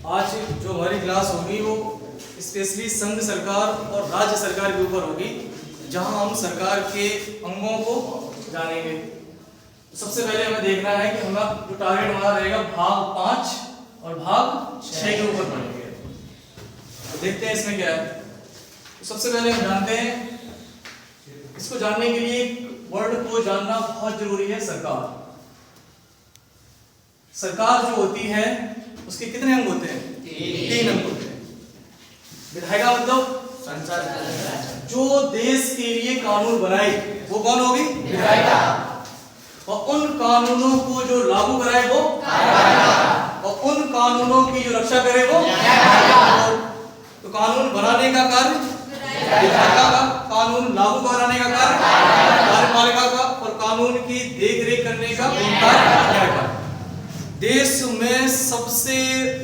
आज जो हमारी क्लास होगी वो स्पेशली संघ सरकार और राज्य सरकार के ऊपर होगी, जहां हम सरकार के अंगों को जानेंगे। तो सबसे पहले हमें देखना है कि हमारा जो टारगेट हमारा रहेगा भाग 5 और भाग 6 के ऊपर पढ़ेंगे। तो देखते हैं इसमें क्या है। तो सबसे पहले हम जानते हैं, इसको जानने के लिए वर्ड को जानना बहुत जरूरी है। सरकार सरकार जो होती है उसके कितने अंग होते हैं? 3 अंग होते हैं। विधायिका मतलब संसद, जो देश के लिए कानून बनाए वो कौन होगी? विधायिका। और उन कानूनों को जो लागू कराए वो न्यायपालिका। और उन कानूनों की जो रक्षा करे वो न्यायपालिका। तो कानून बनाने का कार्य विधायिका का, कानून लागू कराने का कार्य कार्यपालिका का, और कानून की देखरेख करने का कार्य न्यायपालिका। देश में सबसे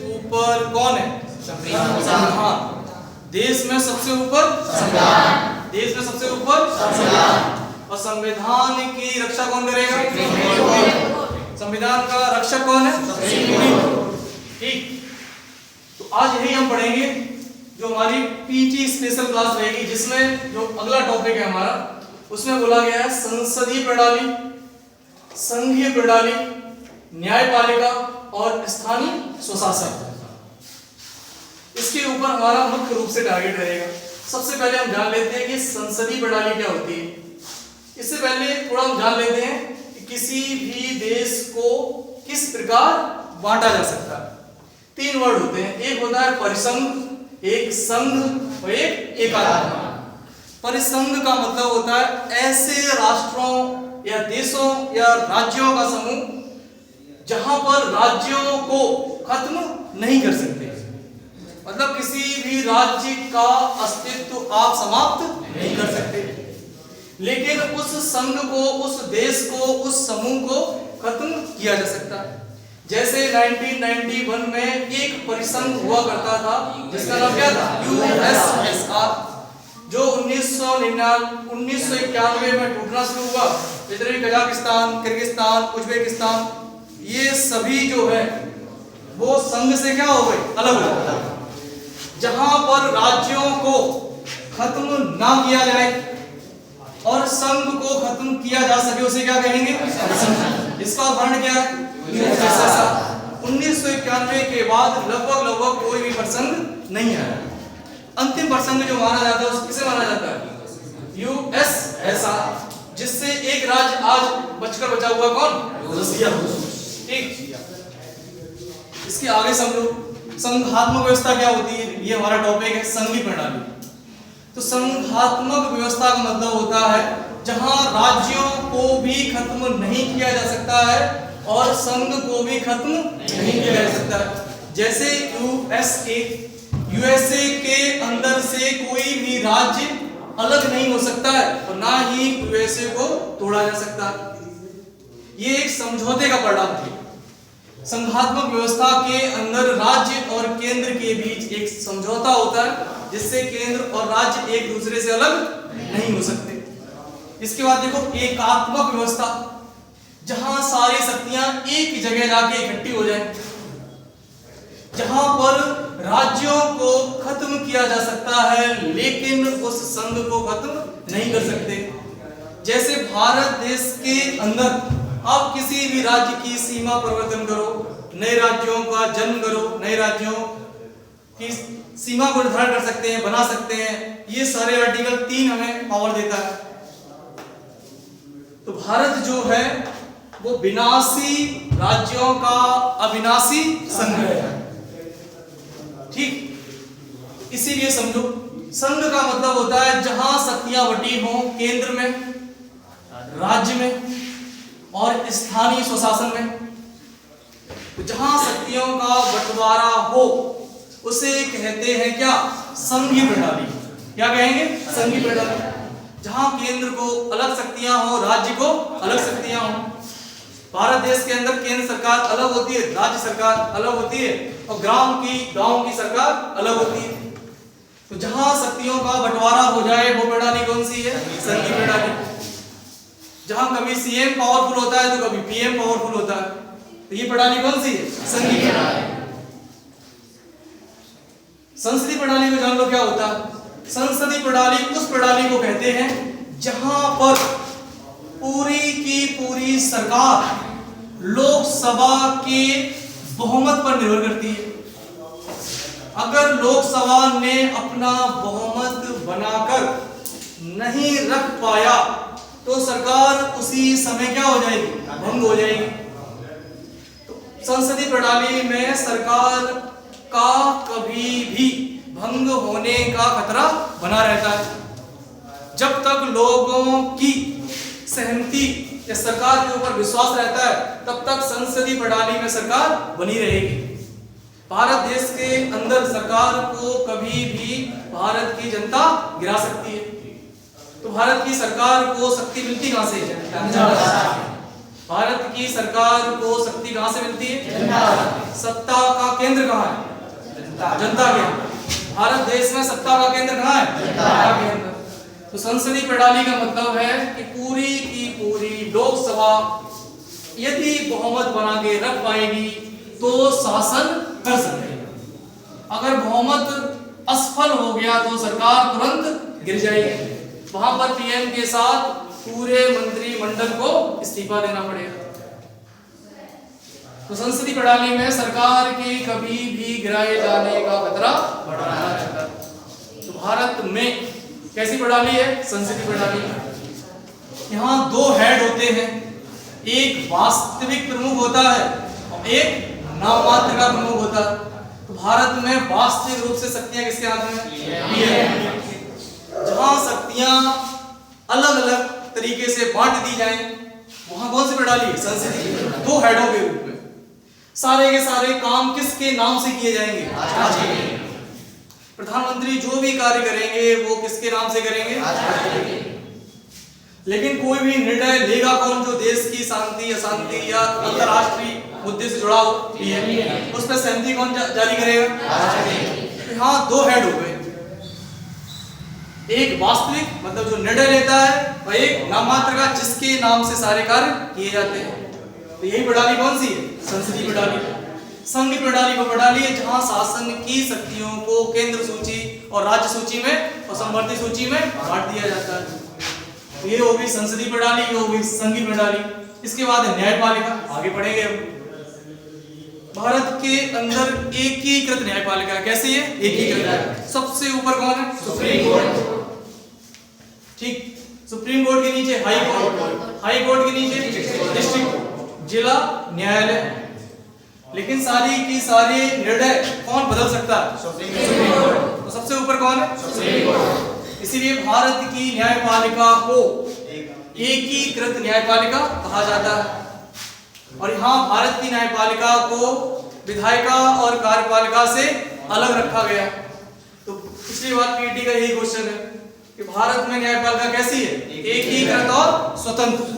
ऊपर कौन है? संविधान। देश में सबसे ऊपर संविधान। देश में सबसे ऊपर संविधान। और संविधान की रक्षा कौन करेगा? संविधान का रक्षक कौन है? ठीक। तो आज यही हम पढ़ेंगे, जो हमारी पीटी स्पेशल क्लास रहेगी, जिसमें जो अगला टॉपिक है हमारा, उसमें बोला गया है संसदीय प्रणाली, संघीय प्रणाली, न्यायपालिका और स्थानीय स्वशासन। इसके ऊपर हमारा मुख्य रूप से टारगेट रहेगा। सबसे पहले हम जान लेते हैं कि संसदीय प्रणाली क्या होती है। इससे पहले थोड़ा हम जान लेते हैं कि किसी भी देश को किस प्रकार बांटा जा सकता है। 3 वर्ड होते हैं, एक होता है परिसंघ, एक संघ और एक एकात्मक। परिसंघ का मतलब होता है ऐसे राष्ट्रों या देशों या राज्यों का समूह जहां पर राज्यों को खत्म नहीं कर सकते। मतलब किसी भी राज्य का अस्तित्व आप समाप्त नहीं कर सकते, लेकिन उस संघ को, उस देश को, उस समूह को खत्म किया जा सकता है। जैसे 1991 में एक परिसंघ हुआ करता था जिसका नाम क्या था? USSR, जो 1991 में टूटना शुरू हुआ। इधर भी कजाकिस्तान, किर्गिस्तान, उज्बेकिस्तान, ये सभी जो है वो संघ से क्या हो गए? अलग हो गए। जहां पर राज्यों को खत्म ना किया जाए और संघ को खत्म किया जा सके, उसे क्या कहेंगे? इसका वर्ण क्या है? 1991 के बाद लगभग कोई भी प्रसंग नहीं आया। अंतिम प्रसंग जो माना जाता है उसे किसे माना जाता है? USSR, जिससे एक राज्य आज बचकर बचा हुआ कौन? रसिया। ठीक। इसके आगे समझो संघात्मक व्यवस्था क्या होती है। ये हमारा टॉपिक है, संघीय प्रणाली। तो संघात्मक व्यवस्था का मतलब होता है जहां राज्यों को भी खत्म नहीं किया जा सकता है और संघ को भी खत्म नहीं किया जा सकता है। जैसे USA के अंदर से कोई भी राज्य अलग नहीं हो सकता है और ना ही USA को तोड़ा जा सकता। ये एक समझौते का परिणाम है। संघात्मक व्यवस्था के अंदर राज्य और केंद्र के बीच एक समझौता होता है, जिससे केंद्र और राज्य एक दूसरे से अलग नहीं हो सकते। इसके बाद देखो एकात्मक व्यवस्था, जहां सारी शक्तियां एक जगह जाके इकट्ठी हो जाए, जहां पर राज्यों को खत्म किया जा सकता है लेकिन उस संघ को खत्म नहीं कर सकते। जैसे भारत देश के अंदर आप किसी भी राज्य की सीमा परिवर्तन करो, नए राज्यों का जन्म करो, नए राज्यों की सीमा को निर्धारित कर सकते हैं, बना सकते हैं। ये सारे आर्टिकल 3 हमें पावर देता है। तो भारत जो है वो विनाशी राज्यों का अविनाशी संघ है। ठीक। इसीलिए समझो संघ का मतलब होता है जहां शक्तियां बटी हों, केंद्र में, राज्य में और स्थानीय स्वशासन में। तो जहां शक्तियों का बंटवारा हो उसे कहते हैं क्या? संघीय प्रणाली। क्या कहेंगे? संघीय प्रणाली। जहां केंद्र को अलग शक्तियां हो, राज्य को अलग शक्तियां हो। भारत देश के अंदर केंद्र सरकार अलग होती है, राज्य सरकार अलग होती है और गांव की सरकार अलग होती है। तो जहां शक्तियों का बंटवारा हो जाए वो प्रणाली कौन सी है? संघीय प्रणाली। जहां कभी CM पावरफुल होता है तो कभी PM पावरफुल होता है, तो ये प्रणाली कौन सी है? संघीय प्रणाली। संसदीय प्रणाली को जान लो क्या होता है। संसदीय प्रणाली उस प्रणाली को कहते हैं जहां पर पूरी की पूरी सरकार लोकसभा के बहुमत पर निर्भर करती है। अगर लोकसभा ने अपना बहुमत बनाकर नहीं रख पाया तो सरकार उसी समय क्या हो जाएगी, भंग हो जाएगी। तो संसदीय प्रणाली में सरकार का कभी भी भंग होने का खतरा बना रहता है। जब तक लोगों की सहमति या सरकार के ऊपर विश्वास रहता है तब तक संसदीय प्रणाली में सरकार बनी रहेगी। भारत देश के अंदर सरकार को कभी भी भारत की जनता गिरा सकती है। तो भारत की सरकार को शक्ति मिलती कहां से? भारत की सरकार को शक्ति कहां से मिलती है? सत्ता का केंद्र कहां है? जनता के। भारत देश में सत्ता का केंद्र कहां है? जनता के अंदर। तो संसदीय प्रणाली का मतलब है कि पूरी की पूरी लोकसभा यदि बहुमत बना के रख पाएगी तो शासन कर सकेगा। अगर बहुमत असफल हो गया तो सरकार तुरंत गिर जाएगी। वहां पर पीएम के साथ पूरे मंत्रिमंडल को इस्तीफा देना पड़ेगा। तो संसदीय प्रणाली में सरकार के कभी भी गिराए जाने का खतरा बढ़ा रहता है। तो भारत में कैसी प्रणाली है? संसदीय प्रणाली। यहाँ दो हेड होते हैं, एक वास्तविक प्रमुख होता है और एक नाममात्र का प्रमुख होता है। तो भारत में वास्तविक रूप से शक्तियां किसके हाथ में? पीएम। जहां शक्तियां अलग अलग तरीके से बांट दी जाएं वहां कौन सी प्रणाली है? संसदीय। दो हेडों के रूप में सारे के सारे काम किसके नाम से किए जाएंगे? राष्ट्रपति। प्रधानमंत्री जो भी कार्य करेंगे वो किसके नाम से करेंगे? लेकिन कोई भी निर्णय लेगा कौन जो देश की शांति अशांति या अंतरराष्ट्रीय मुद्दे से जुड़ा हो? पीएम। उस पर सहमति कौन जारी करेगा? हाँ, दो हेड हो गए, एक वास्तविक मतलब जो निर्णय लेता है और एक नाममात्र का जिसके नाम से सारे कार्य किए जाते हैं। तो यही प्रणाली कौन सी है? संसदीय प्रणाली। संघीय प्रणाली वो प्रणाली है जहां शासन की शक्तियों को केंद्र सूची और राज्य सूची में और समवर्ती सूची में बांट दिया जाता है। तो ये होगी संसदीय प्रणाली, ये होगी संघीय प्रणाली। इसके बाद है न्यायपालिका, आगे पढ़ेंगे हम। भारत के अंदर एकीकृत न्यायपालिका है। कैसी है? एकीकृत है। सबसे ऊपर कौन है? Supreme court. ठीक, सुप्रीम कोर्ट के नीचे हाई कोर्ट, हाई कोर्ट के नीचे डिस्ट्रिक्ट कोर्ट, जिला न्यायालय। लेकिन सारी की सारी निर्णय कौन बदल सकता है? Supreme court. तो सबसे ऊपर कौन है? Supreme court. इसीलिए भारत की न्यायपालिका को एकीकृत न्यायपालिका कहा जाता है। और यहाँ भारत की न्यायपालिका को विधायिका और कार्यपालिका से अलग रखा गया। तो पिछली बार पीटी का यही क्वेश्चन है कि भारत में न्यायपालिका कैसी है? एकीकृत और स्वतंत्र।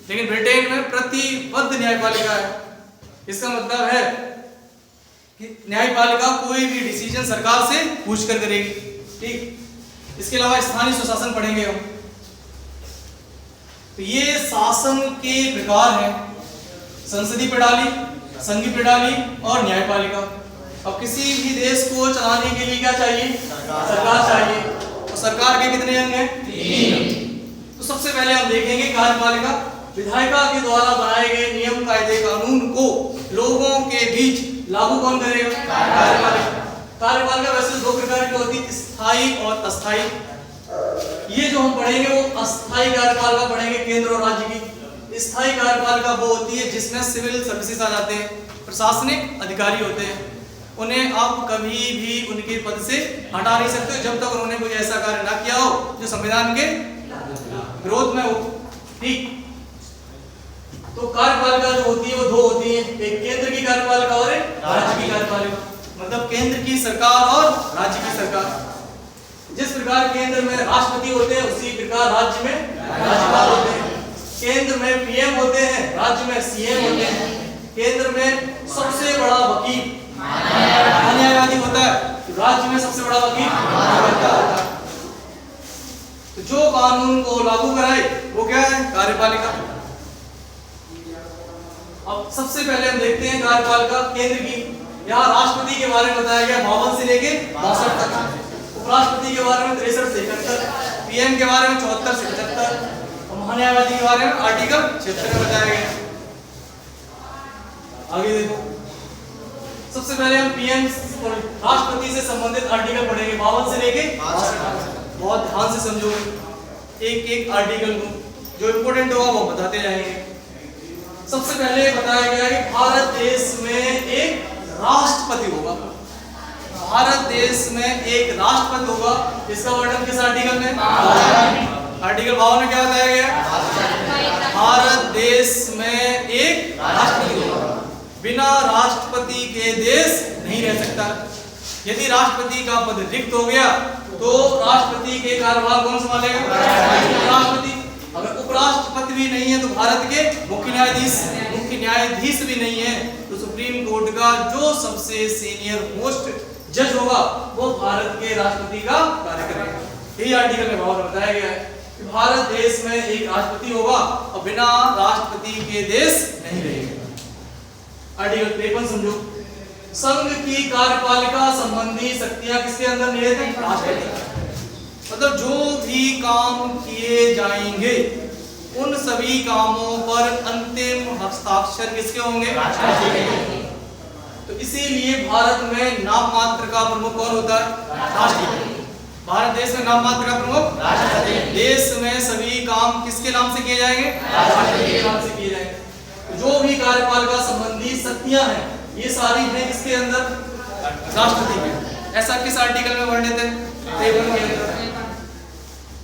लेकिन ब्रिटेन में प्रतिबद्ध न्यायपालिका है। इसका मतलब है कि न्यायपालिका कोई भी डिसीजन सरकार से पूछकर करेगी। ठीक, इसके अलावा स्थानीय स्वशासन पढ़ेंगे हम। तो ये शासन के प्रकार हैं, संसदीय प्रणाली, संघीय प्रणाली और न्यायपालिका। अब किसी भी देश को चलाने के लिए क्या चाहिए? सरकार चाहिए। तो सरकार के कितने अंग हैं? 3। तो सबसे पहले हम देखेंगे कार्यपालिका। विधायिका के द्वारा बनाए गए नियम कायदे कानून को लोगों के बीच लागू कौन करेगा? कार्यपालिका। कार्यपालिका वैसे दो प्रकार की होती है, स्थायी और अस्थायी। ये जो हम पढ़ेंगे वो अस्थायी कार्यपालिका पढ़ेंगे, केंद्र और राज्य की। स्थायी कार्यपालिका वो होती है जिसमें सिविल सर्विसेज आ जाते हैं, प्रशासनिक अधिकारी होते हैं। उन्हें आप कभी भी उनके पद से हटा नहीं सकते जब तक उन्होंने कोई ऐसा कार्य ना किया हो जो संविधान के विरोध में हो। ठीक, तो कार्यपालिका जो होती है वो दो होती है, एक केंद्र की कार्यपालिका और एक राज्य की कार्यपालिका। मतलब केंद्र की सरकार और राज्य की सरकार। जिस प्रकार केंद्र में राष्ट्रपति होते हैं उसी प्रकार राज्य में राज्यपाल होते हैं। केंद्र में पीएम होते हैं, राज्य में सीएम होते हैं। केंद्र में सबसे बड़ा वकील न्यायवादी होता है, राज्य में सबसे बड़ा वकील होता है। तो जो कानून को लागू कराए वो क्या है? कार्यपालिका। अब सबसे पहले हम देखते हैं कार्यपालिका केंद्र की। यहाँ राष्ट्रपति के बारे में बताया गया 52 से लेके 62 तक, उपराष्ट्रपति के बारे में 63 से 71, पीएम के बारे में 74 से 75 और महान्यायवादी के बारे में आर्टिकल 76 में बताया गया। आगे देखो, सबसे पहले हम पीएम राष्ट्रपति से संबंधित आर्टिकल पढ़ेंगे 52 से लेके 62। बहुत ध्यान से समझो, एक एक आर्टिकल को जो इंपोर्टेंट होगा वो बताते जाएंगे। सबसे पहले बताया गया कि भारत देश में एक राष्ट्रपति होगा। भारत देश में एक राष्ट्रपति होगा। इसका वर्णन किस आर्टिकल में? आर्टिकल 52 में क्या बताया गया? भारत देश में एक राष्ट्रपति होगा। बिना राष्ट्रपति के देश नहीं रह सकता। यदि राष्ट्रपति का पद रिक्त हो गया तो राष्ट्रपति के कार्यभार कौन संभालेगा? राष्ट्रपति। अगर उपराष्ट्रपति भी नहीं है तो भारत के मुख्य न्यायाधीश भी नहीं है तो सुप्रीम कोर्ट का जो सबसे सीनियर मोस्ट जज होगा वो भारत के राष्ट्रपति का कार्य करेगा। यही आर्टिकल में बताया गया है कि भारत देश में एक राष्ट्रपति होगा और बिना राष्ट्रपति के देश नहीं रहेगा। आर्टिकल 53 समझो, संघ की कार्यपालिका संबंधी शक्तियां किसके अंदर निहित हैं? राष्ट्रपति। मतलब जो भी काम किए जाएंगे उन सभी कामों पर अंतिम हस्ताक्षर किसके होंगे? राष्ट्रपति के। तो इसीलिए भारत में नाम मात्र का प्रमुख कौन होता है? राष्ट्रपति। भारत देश में नाम मात्र का प्रमुख राष्ट्रपति। देश में सभी काम किसके नाम से किए जाएंगे? राष्ट्रपति के नाम से किए जाएंगे। जो भी कार्यपालिका संबंधी शक्तियां हैं ये सारी हैं किसके अंदर? राष्ट्रपति के। ऐसा किस आर्टिकल में वर्णित है? 53 के अंदर।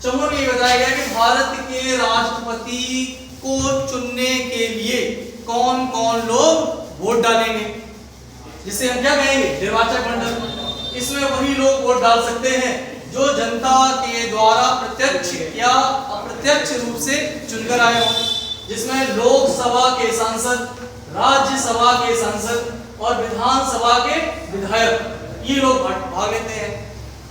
54 में बताया गया कि भारत के राष्ट्रपति को चुनने के लिए कौन कौन लोग वोट डालेंगे, जिसे हम क्या कहेंगे? निर्वाचक मंडल। इसमें वही लोग वोट डाल सकते हैं जो जनता के द्वारा प्रत्यक्ष या अप्रत्यक्ष रूप से चुनकर आए हों, जिसमें लोकसभा के सांसद, राज्यसभा के सांसद और विधानसभा के विधायक ये लोग भाग लेते हैं।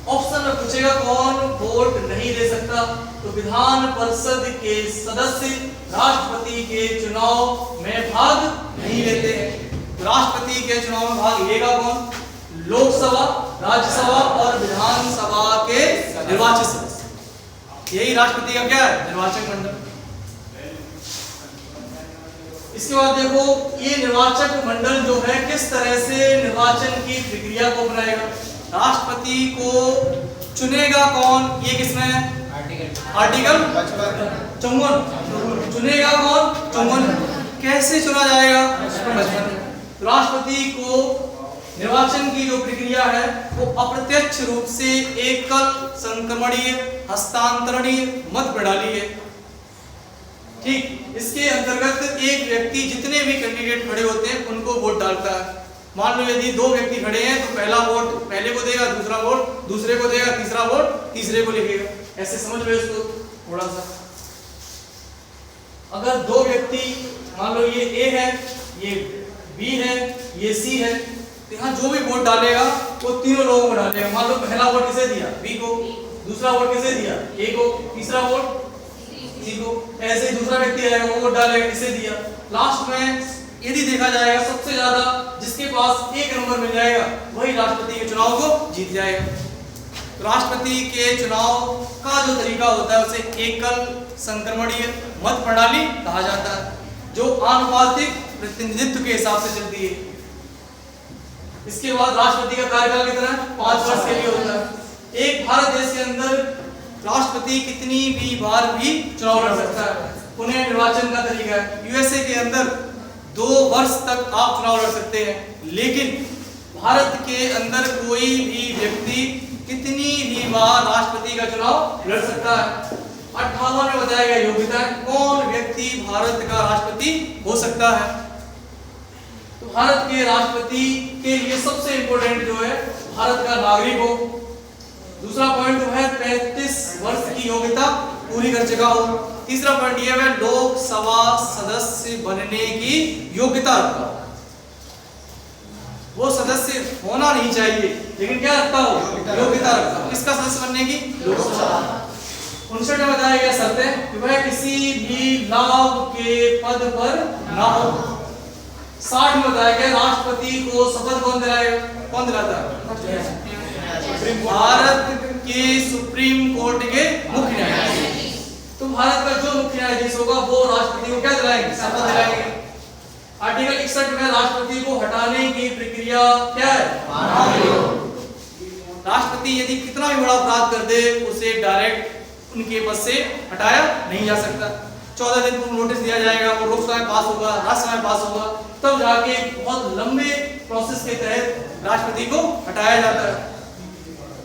ऑप्शन में पूछेगा कौन वोट नहीं दे सकता, तो विधान परिषद के सदस्य राष्ट्रपति के चुनाव में भाग नहीं लेते हैं। तो राष्ट्रपति के चुनाव में भाग लेगा कौन? लोकसभा, राज्यसभा और विधानसभा के निर्वाचित सदस्य। यही राष्ट्रपति का क्या है? निर्वाचक मंडल। इसके बाद देखो ये निर्वाचक मंडल जो है किस तरह से निर्वाचन की प्रक्रिया को अपनाएगा। राष्ट्रपति को चुनेगा कौन? ये किसमें है? आर्टिकल 54। चुनेगा कौन? 54। कैसे चुना जाएगा? 55। राष्ट्रपति को निर्वाचन की जो प्रक्रिया है वो अप्रत्यक्ष रूप से एकल संक्रमणीय हस्तांतरणीय मत प्रणाली है। ठीक, इसके अंतर्गत एक व्यक्ति जितने भी कैंडिडेट खड़े होते हैं उनको वोट डालता है। मान लो यदि दो व्यक्ति खड़े हैं तो पहला वोट पहले को देगा, दूसरा वोट दूसरे को देगा, तीसरा वोट तीसरे को लिखेगा। ऐसे समझ लो इसको थोड़ा सा। अगर दो व्यक्ति मान लो ये ए है, ये बी है, ये सी है, तो यहाँ जो भी वोट डालेगा वो तीनों लोगों को डालेगा। मान लो पहला वोट किसे दिया? बी को। दूसरा वोट किसे दिया? ए को। तीसरा वोट सी को। ऐसे ही दूसरा व्यक्ति आएगा वो वोट डालेगा, इसे दिया। लास्ट में यदि देखा जाएगा सबसे ज्यादा जिसके पास एक नंबर मिल जाएगा वही राष्ट्रपति के चुनाव को जीत जाएगा। तो राष्ट्रपति के चुनाव का जो तरीका होता है उसे एकल संक्रमणीय मत प्रणाली कहा जाता है, जो आनुपातिक प्रतिनिधित्व के हिसाब से चलती है। इसके बाद राष्ट्रपति का कार्यकाल कितना है? 5 वर्ष के लिए होता है। एक भारत देश के अंदर राष्ट्रपति कितनी भी बार भी चुनाव लड़ सकता है। पुनः निर्वाचन का तरीका है। यूएसए के अंदर 2 वर्ष तक आप चुनाव लड़ सकते हैं, लेकिन भारत के अंदर कोई भी व्यक्ति कितनी भी बार राष्ट्रपति का चुनाव लड़ सकता है। 58 में बताया गया योग्यता कौन व्यक्ति भारत का राष्ट्रपति हो सकता है। तो भारत के राष्ट्रपति के लिए सबसे इंपॉर्टेंट जो है भारत का नागरिक हो। दूसरा पॉइंट जो है 35 वर्ष की योग्यता पूरी कर चुका हो। तीसरा पॉइंट ये है लोकसभा सदस्य बनने की योग्यता रखता हो। वो सदस्य होना नहीं चाहिए लेकिन क्या रखता हो? योग्यता रखता हो। किसका सदस्य बनने की? लोकसभा। 59 में बताया गया शर्तें कि वह किसी भी लाभ के पद पर ना हो। 60 में बताया गया राष्ट्रपति को शपथ कौन दिलाएगा? कौन दिलाता है? भारत के सुप्रीम कोर्ट के मुख्य न्यायाधीश। तो भारत का जो मुख्य न्यायाधीश होगा वो राष्ट्रपति को क्या दिलाएंगे? शपथ दिलाएंगे। आर्टिकल 61 में राष्ट्रपति को हटाने की प्रक्रिया क्या है? राष्ट्रपति यदि कितना भी बड़ा अपराध कर दे उसे डायरेक्ट उनके पद से हटाया नहीं जा सकता। 14 दिन पूर्व नोटिस दिया जाएगा, वो लोकसभा में पास होगा, राज्यसभा में पास होगा, तब जाके बहुत लंबे प्रोसेस के तहत राष्ट्रपति को हटाया जाता है।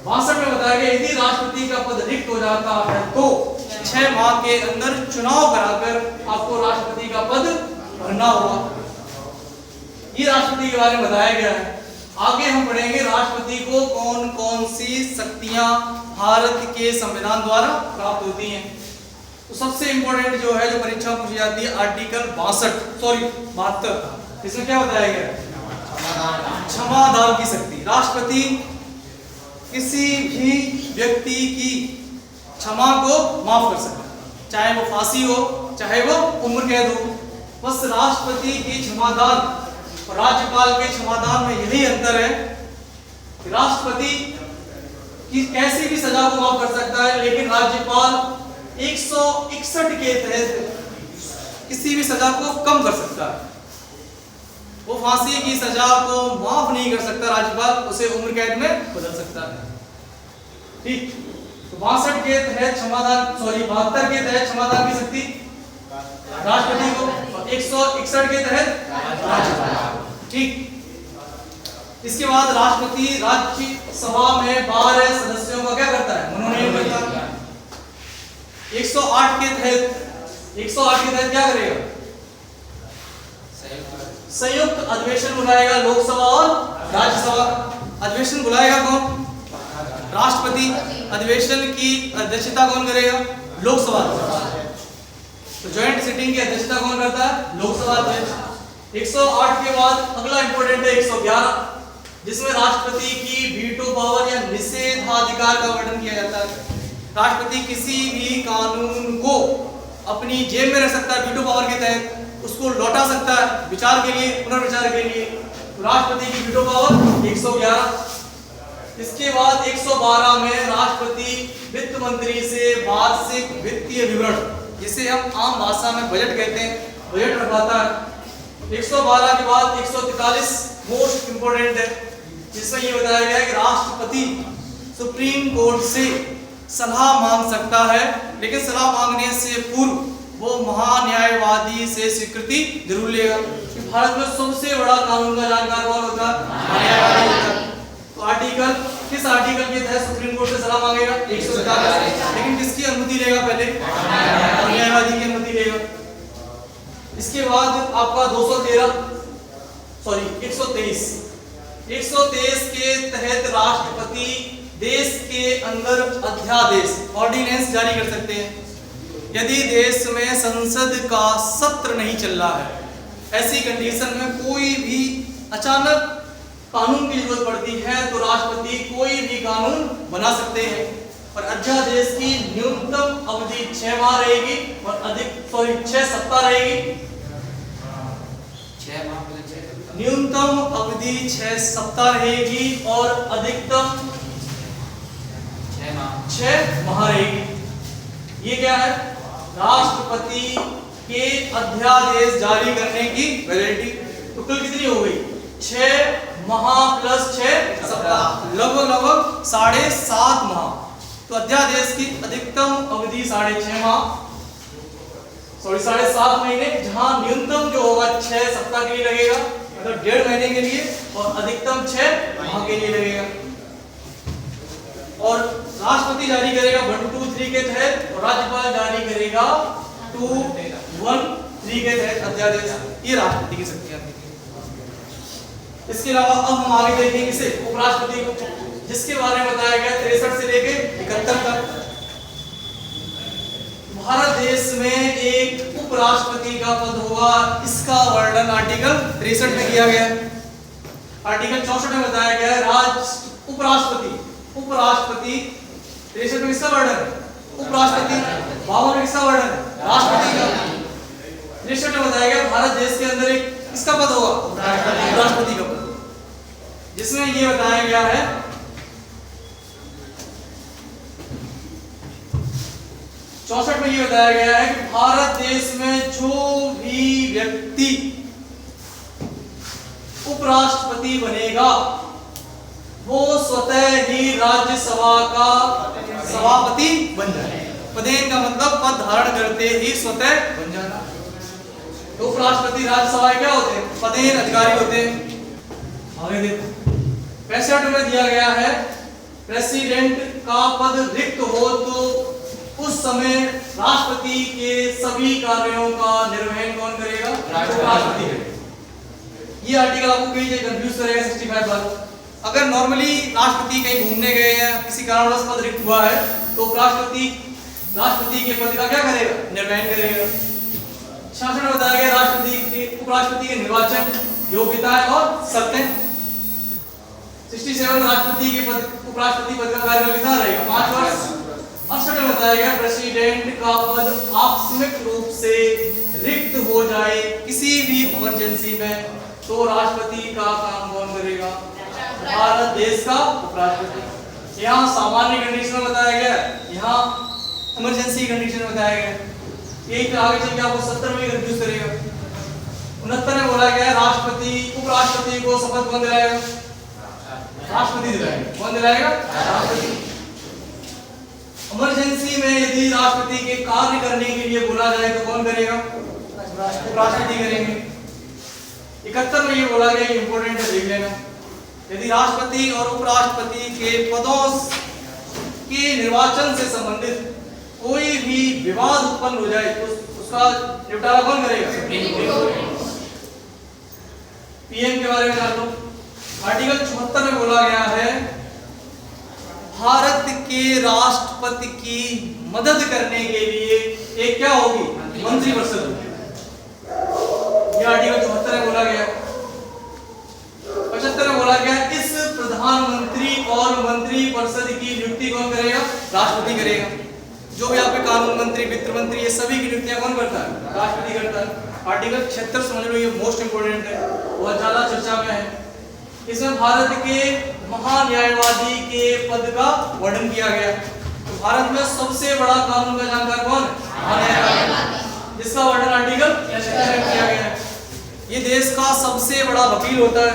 62 में बताया गया यदि राष्ट्रपति का पद रिक्त हो जाता है तो 6 माह के अंदर चुनाव कराकर आपको राष्ट्रपति का पद भरना होगा। ये राष्ट्रपति के बारे में बताया गया है। आगे हम पढ़ेंगे राष्ट्रपति को कौन कौन सी शक्तियां भारत के संविधान द्वारा प्राप्त होती हैं। तो सबसे इंपॉर्टेंट जो है, जो परीक्षा पूछी जाती है, आर्टिकल 72, इसमें क्या बताया गया? क्षमादान की शक्ति। राष्ट्रपति किसी भी व्यक्ति की क्षमा को माफ कर सकता है, चाहे वो फांसी हो, चाहे वो उम्र कैद हो। बस राष्ट्रपति की क्षमादान और राज्यपाल के क्षमादान में यही अंतर है कि राष्ट्रपति की कैसी भी सजा को माफ कर सकता है, लेकिन राज्यपाल 161 के तहत किसी भी सजा को कम कर सकता है। वो फांसी की सजा को माफ नहीं कर सकता राज्यपाल, उसे उम्र कैद में बदल सकता है। ठीक, तो 62 के तहत क्षमादान, 72 के तहत क्षमादान की शक्ति राष्ट्रपति को, 161 के तहत राज्यपाल। ठीक, इसके बाद राष्ट्रपति राज्यसभा में 12 सदस्यों का क्या करता है? मनोनयन करता है। 108 के तहत क्या करेगा? संयुक्त अधिवेशन बुलाएगा, लोकसभा और राज्यसभा। अधिवेशन बुलाएगा कौन? राष्ट्रपति। अधिवेशन की अध्यक्षता कौन करेगा? लोकसभा। तो ज्वाइंट सिटिंग की अध्यक्षता कौन करता है? लोकसभा अध्यक्ष। 108 के बाद अगला इंपॉर्टेंट है 111, जिसमें राष्ट्रपति की वीटो पावर या निषेधाधिकार का वर्णन किया जाता है। राष्ट्रपति किसी भी कानून को अपनी जेब में रख सकता है वीटो पावर के तहत, उसको लौटा सकता है विचार के लिए, पुनर्विचार के लिए। तो राष्ट्रपति की वीटो पावर 111। इसके बाद 112 में राष्ट्रपति वित्त मंत्री से वार्षिक वित्तीय विवरण, जिसे हम आम भाषा में बजट कहते हैं, बजट रखवाता है। 112 के बाद 143 मोस्ट इंपोर्टेंट है, जिसमें ये बताया गया है कि राष्ट्रपति सुप्रीम कोर्ट से सलाह मांग सकता है, लेकिन सलाह मांगने से पूर्व वो महान्यायवादी से स्वीकृति जरूर लेगा। भारत में सबसे बड़ा कानून का जानकार कौन होता है? न्यायवादी होता है। तो किस आर्टिकल के तहत सुप्रीम कोर्ट से सलाह मांगेगा? 143। लेकिन किसकी अनुमति लेगा? पहले न्यायवादी की अनुमति लेगा। इसके बाद आपका 123 के तहत राष्ट्रपति देश के अंदर अध्यादेश, ऑर्डिनेंस जारी कर सकते हैं यदि देश में संसद का सत्र नहीं चल रहा है। ऐसी कंडीशन में कोई भी अचानक कानून की जरूरत पड़ती है तो राष्ट्रपति कोई भी कानून बना सकते हैं। और अध्यादेश की न्यूनतम अवधि 6 माह रहेगी और 6 सप्ताह रहेगी। न्यूनतम अवधि 6 सप्ताह रहेगी और अधिकतम 6 माह रहेगी। ये क्या है? राष्ट्रपति के अध्यादेश जारी करने की वैलिडिटी। तो कुल कितनी हो गई? 6 माह प्लस 6 सप्ताह, लगभग 7.5 माह। तो अध्यादेश की अधिकतम अवधि 6.5 माह, 7.5 महीने, जहां न्यूनतम जो होगा 6 सप्ताह के लिए लगेगा, मतलब 1.5 महीने के लिए, और अधिकतम 6 माह के लिए लगेगा। और राष्ट्रपति जारी करेगा 1, 2, 3 के तहत और राज्यपाल जारी करेगा 2, 1, 3 के तहत अध्यादेश। ये राष्ट्रपति की शक्तियां थी। इसके अलावा अब हम आगे देखेंगे इसे उपराष्ट्रपति को, जिसके बारे में बताया गया 63 से लेके 71 तक। भारत देश में एक उपराष्ट्रपति का पद होगा, इसका वर्णन आर्टिकल 63 में किया गया है। आर्टिकल 64 में बताया गया है उपराष्ट्रपति 63 में किसका वर्णन है? उपराष्ट्रपति। 52 में किसका वर्णन है? राष्ट्रपति का। 63 में बताया गया भारत देश के अंदर एक किसका पद होगा? उपराष्ट्रपति का पद, जिसमें ये बताया गया है 64 में ये बताया गया है कि भारत देश में जो भी व्यक्ति उपराष्ट्रपति बनेगा वो स्वतः ही राज्यसभा का सभापति बन जाए। पदेन का मतलब पद धारण करते ही स्वतः बन जाना। तो उपराष्ट्रपति राज्यसभा क्या होते हैं? पदेन अधिकारी होते हैं। आगे देखो 65 में दिया गया है प्रेसिडेंट का पद रिक्त हो तो उस समय राष्ट्रपति के सभी कार्यों का निर्वहन कौन करेगा? राष्ट्रपति करेगा। ये आर्टिकल आपको कहीं से कंफ्यूज करेगा 65 बार। अगर नॉर्मली राष्ट्रपति कहीं घूमने गए या किसी कारणवश पद रिक्त हुआ है तो राष्ट्रपति के पद का क्या करेगा? निर्वहन करेगा। शासन में बताया गया उपराष्ट्रपति के निर्वाचन, योग्यताएं और शर्तें। 67 राष्ट्रपति के पद उपराष्ट्रपति पद का कार्यकाल कितना रहेगा? 5 वर्ष। 68 में बताया गया प्रेसिडेंट का पद आकस्मिक रूप से रिक्त हो जाए किसी भी इमरजेंसी में तो राष्ट्रपति का काम कौन करेगा? भारत देश का उपराष्ट्रपति। यहाँ सामान्य कंडीशन में बताया गया, यहाँ इमरजेंसी कंडीशन में बताया गया। एक आगे चल के आपको 70 में कंफ्यूज करेगा। 69 में बोला गया राष्ट्रपति उपराष्ट्रपति को शपथ कौन दिलाएगा? राष्ट्रपति दिलाएगा। कौन दिलाएगा? राष्ट्रपति। इमरजेंसी में यदि राष्ट्रपति के कार्य करने के लिए बोला जाए तो कौन करेगा? राष्ट्रपति करेंगे। 71 में ये बोला गया, इंपॉर्टेंट है, देख लेना। यदि राष्ट्रपति और उपराष्ट्रपति के पदों के निर्वाचन से संबंधित कोई भी विवाद उत्पन्न हो जाए तो उसका निपटारा कौन करेगा? पीएम के बारे में जान लो। आर्टिकल 74 में बोला गया है भारत के राष्ट्रपति की मदद करने के लिए एक क्या होगी? मंत्रिपरिषद होगी। यह आर्टिकल 74 में बोला गया। 75 में बोला गया इस प्रधानमंत्री और मंत्रिपरिषद की नियुक्ति कौन करेगा? राष्ट्रपति करेगा। जो भी आपके कानून मंत्री, वित्त मंत्री, ये सभी की नियुक्तियां कौन करता है? राष्ट्रपति करता है। आर्टिकल 76 समझ लो, ये मोस्ट इंपोर्टेंट है, बहुत ज्यादा चर्चा में है। इसमें भारत के महान्यायवादी के पद का वर्णन किया गया। तो भारत में सबसे बड़ा कानून का जानकार कौन है? महान्यायवादी, जिसका वर्णन आर्टिकल 76 में किया गया है। ये देश का सबसे बड़ा वकील होता है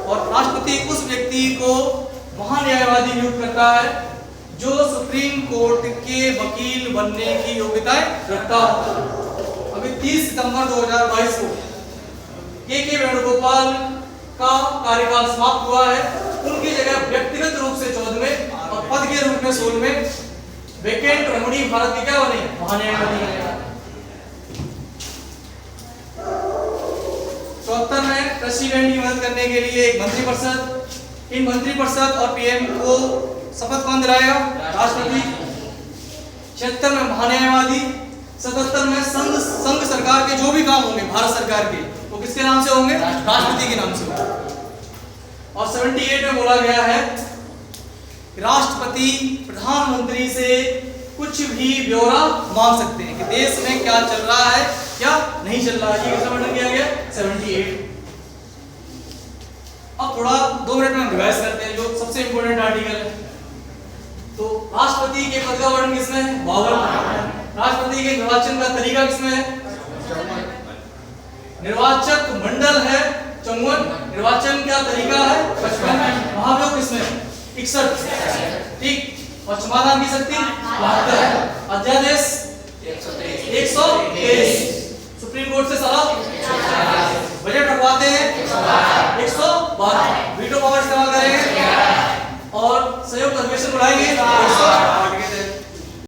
और राष्ट्रपति उस व्यक्ति को महान्यायवादी नियुक्त करता है जो सुप्रीम कोर्ट के वकील बनने की योग्यताएं रखता हो। अभी 30 सितंबर 2022 को के वेणुगोपाल का कार्यकाल समाप्त हुआ है। उनकी जगह व्यक्तिगत रूप से 14वें और पद के रूप में 16वें वेकेंट रमणी भारत के क्या बने? महान्यायवादी बने। 74 में प्रेसिडेंट की मदद करने के लिए एक मंत्रिपरिषद, इन मंत्रिपरिषद और पीएम को शपथ कौन दिलाएगा? राष्ट्रपति। 76 में महान्यायवादी। 77 में संघ सरकार के जो भी काम होंगे भारत सरकार के वो किसके नाम से होंगे? राष्ट्रपति के नाम से होंगे। और 78 में बोला गया है राष्ट्रपति प्रधानमंत्री से कुछ भी ब्यौरा मांग सकते हैं कि देश में क्या चल रहा है क्या नहीं चल रहा है। ये किसका वर्णन किया गया? 78। अब थोड़ा 2 मिनट में रिवाइज करते हैं जो सबसे इंपॉर्टेंट आर्टिकल है। तो राष्ट्रपति के पद का वर्णन किसमें है? 52। राष्ट्रपति के निर्वाचन का तरीका किसमें है? निर्वाचक मंडल है 54। निर्वाचन का तरीका है 55। महाभियोग किसमें? 61। ठीक। और क्षमादान की शक्ति 72। अध्यादेश 123। सुप्रीम कोर्ट से सलाह। बजट रखवाते हैं 112। वीटो पावर इस्तेमाल करेंगे और संयुक्त अधिवेशन बुलाएंगे